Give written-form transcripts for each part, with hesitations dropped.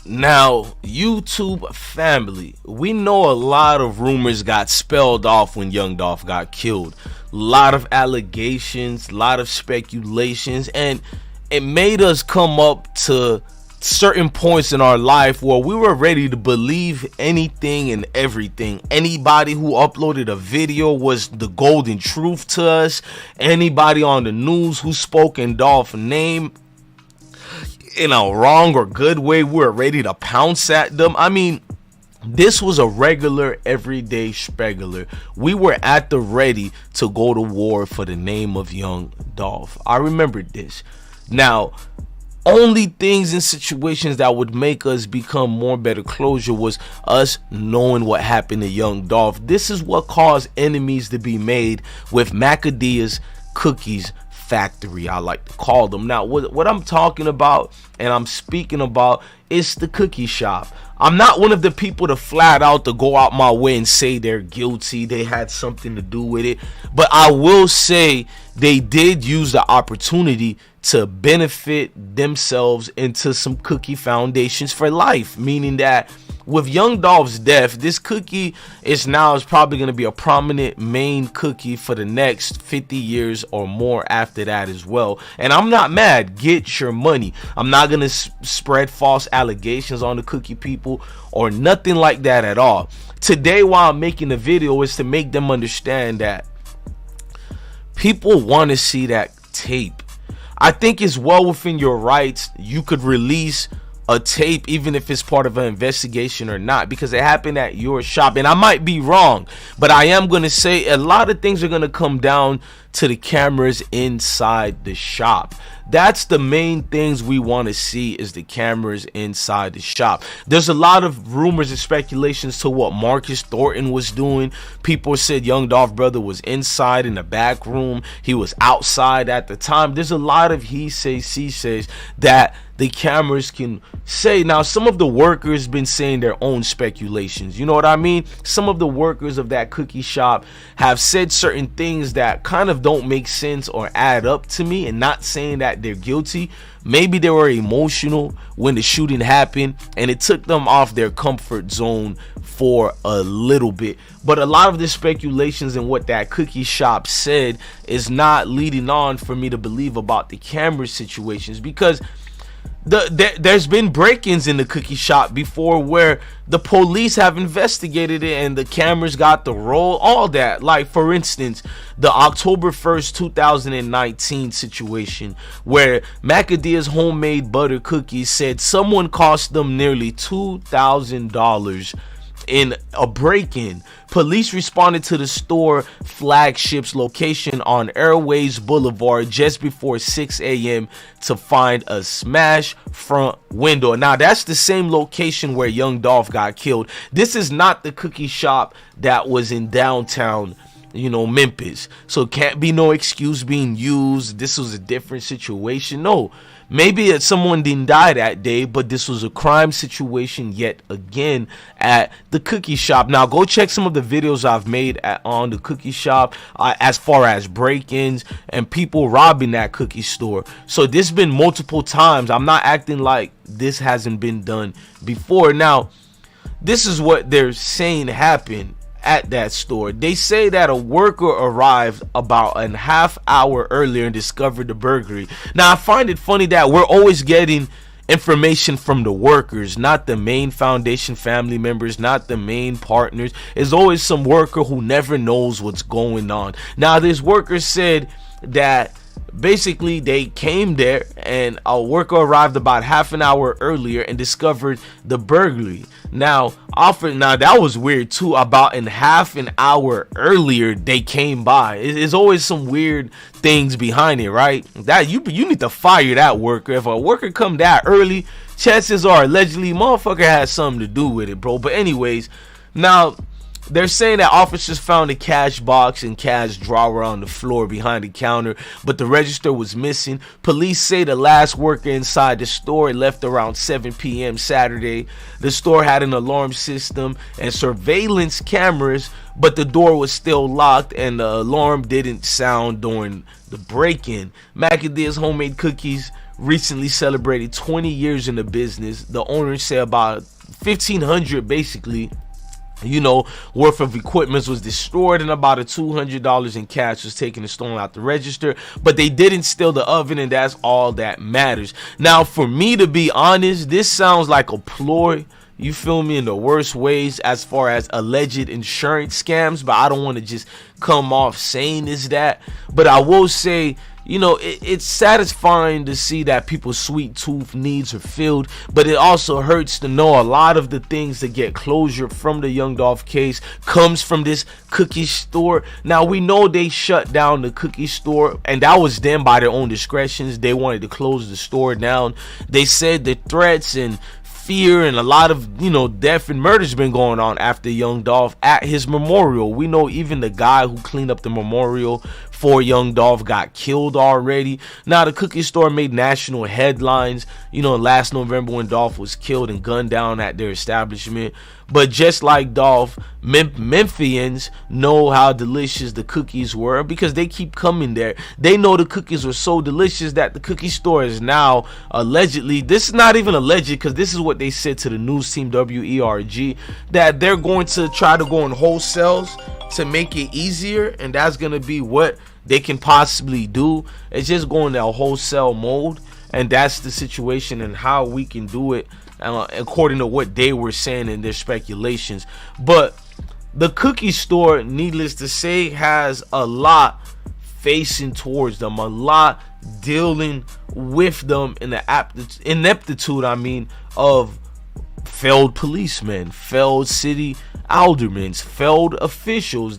Now, YouTube family, we know a lot of rumors got spelled off when young Dolph got killed. A lot of allegations, a lot of speculations, and it made us come up to certain points in our life where we were ready to believe anything and everything. Anybody who uploaded a video was the golden truth to us. Anybody on the news who spoke in Dolph's name in a wrong or good way, we were ready to pounce at them. I mean, this was a regular, everyday specular. We were at the ready to go to war for the name of young Dolph. I remember this. Now, only things and situations that would make us become more better closure was us knowing what happened to young Dolph. This is what caused enemies to be made with Macadamia's Cookies Factory, I like to call them. Now, what I'm talking about and I'm speaking about is the cookie shop. I'm not one of the people to flat out to go out my way and say they're guilty, they had something to do with it, but I will say they did use the opportunity to benefit themselves into some cookie foundations for life, meaning that with young Dolph's death, this cookie is probably going to be a prominent main cookie for the next 50 years or more after that as well. And I'm not mad. Get your money. I'm not going to spread false allegations on the cookie people or nothing like that at all. Today, while I'm making the video, is to make them understand that people want to see that tape. I think it's well within your rights. You could release a tape even if it's part of an investigation or not, because it happened at your shop. And I might be wrong, but I am going to say a lot of things are going to come down to the cameras inside the shop. That's the main things we want to see, is the cameras inside the shop. There's a lot of rumors and speculations to what Marcus Thornton was doing. People said young Dolph brother was inside in the back room, he was outside at the time. There's a lot of he says, she says that the cameras can say. Now, some of the workers been saying their own speculations, you know what I mean? Some of the workers of that cookie shop have said certain things that kind of don't make sense or add up to me, and not saying that they're guilty. Maybe they were emotional when the shooting happened and it took them off their comfort zone for a little bit. But a lot of the speculations and what that cookie shop said is not leading on for me to believe about the camera situations, because there's been break-ins in the cookie shop before where the police have investigated it and the cameras got the roll, all that. Like, for instance, the October 1st 2019 situation where Macadamia's homemade butter cookies said someone cost them nearly $2,000 in a break-in. Police responded to the store flagship's location on Airways Boulevard just before 6 a.m. to find a smashed front window. Now, that's the same location where young Dolph got killed. This is not the cookie shop that was in downtown, Memphis. So can't be no excuse being used. This was a different situation. No, maybe someone didn't die that day, but this was a crime situation yet again at the cookie shop. Now, go check some of the videos I've made on the cookie shop as far as break-ins and people robbing that cookie store. So this been multiple times. I'm not acting like this hasn't been done before. Now, this is what they're saying happened at that store. They say that a worker arrived about a half hour earlier and discovered the burglary. Now, I find it funny that we're always getting information from the workers, not the main foundation family members, not the main partners. There's always some worker who never knows what's going on. Now, this worker said that basically they came there and a worker arrived about half an hour earlier and discovered the burglary. Now that was weird too. About half an hour earlier they came by. There's always some weird things behind it, right? That you need to fire that worker. If a worker come that early, chances are allegedly motherfucker has something to do with it, bro. But anyways, now they're saying that officers found a cash box and cash drawer on the floor behind the counter, but the register was missing. Police say the last worker inside the store left around 7 p.m. Saturday. The store had an alarm system and surveillance cameras, but the door was still locked and the alarm didn't sound during the break-in. Macadamia's homemade cookies recently celebrated 20 years in the business. The owners say about 1,500 basically, worth of equipment was destroyed, and about a $200 in cash was taken and stolen out the register. But they didn't steal the oven, and that's all that matters. Now, for me, to be honest, this sounds like a ploy, you feel me, in the worst ways as far as alleged insurance scams. But I don't want to just come off saying is that. But I will say, it's satisfying to see that people's sweet tooth needs are filled, but it also hurts to know a lot of the things that get closure from the Young Dolph case comes from this cookie store. Now, we know they shut down the cookie store, and that was them by their own discretions. They wanted to close the store down. They said the threats and fear and a lot of death and murder's been going on after Young Dolph at his memorial. We know even the guy who cleaned up the memorial for Young Dolph got killed already. Now, the cookie store made national headlines last November when Dolph was killed and gunned down at their establishment. But just like Dolph, Memphians know how delicious the cookies were because they keep coming there. They know the cookies were so delicious that the cookie store is now allegedly, this is not even alleged because this is what they said to the news team WERG, that they're going to try to go on wholesales to make it easier, and that's going to be what they can possibly do. It's just going that wholesale mode, and that's the situation and how we can do it according to what they were saying in their speculations. But the cookie store, needless to say, has a lot facing towards them, a lot dealing with them in the ineptitude of failed policemen, failed city aldermen, failed officials.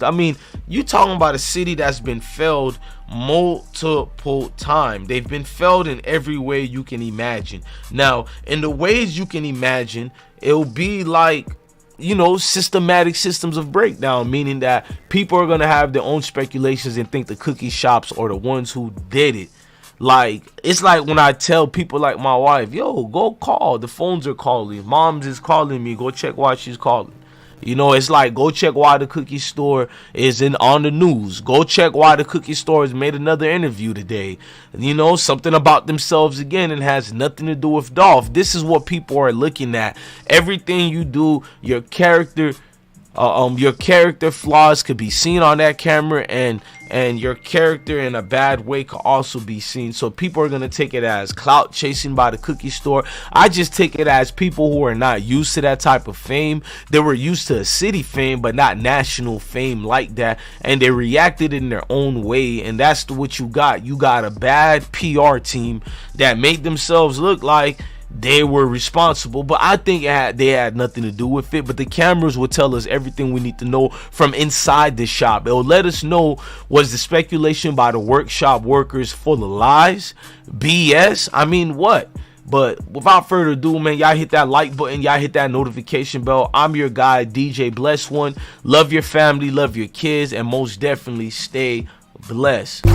You talking about a city that's been failed multiple times. They've been failed in every way you can imagine. Now, in the ways you can imagine, it'll be like systematic systems of breakdown, meaning that people are gonna have their own speculations and think the cookie shops are the ones who did it. Like, it's like when I tell people like my wife, yo, go call, the phones are calling, mom's is calling me, go check why she's calling. It's like, go check why the cookie store is on the news. Go check why the cookie store has made another interview today. Something about themselves again, and has nothing to do with Dolph. This is what people are looking at. Everything you do, your character flaws could be seen on that camera, and your character in a bad way could also be seen. So people are going to take it as clout chasing by the cookie store. I just take it as people who are not used to that type of fame. They were used to a city fame, but not national fame like that, and they reacted in their own way, and that's what you got. You got a bad PR team that made themselves look like they were responsible, but I think they had nothing to do with it. But the cameras will tell us everything we need to know from inside the shop. It will let us know, was the speculation by the workshop workers full of lies, BS? What? But without further ado, man, y'all hit that like button, y'all hit that notification bell. I'm your guy, DJ Bless One. Love your family, love your kids, and most definitely stay blessed.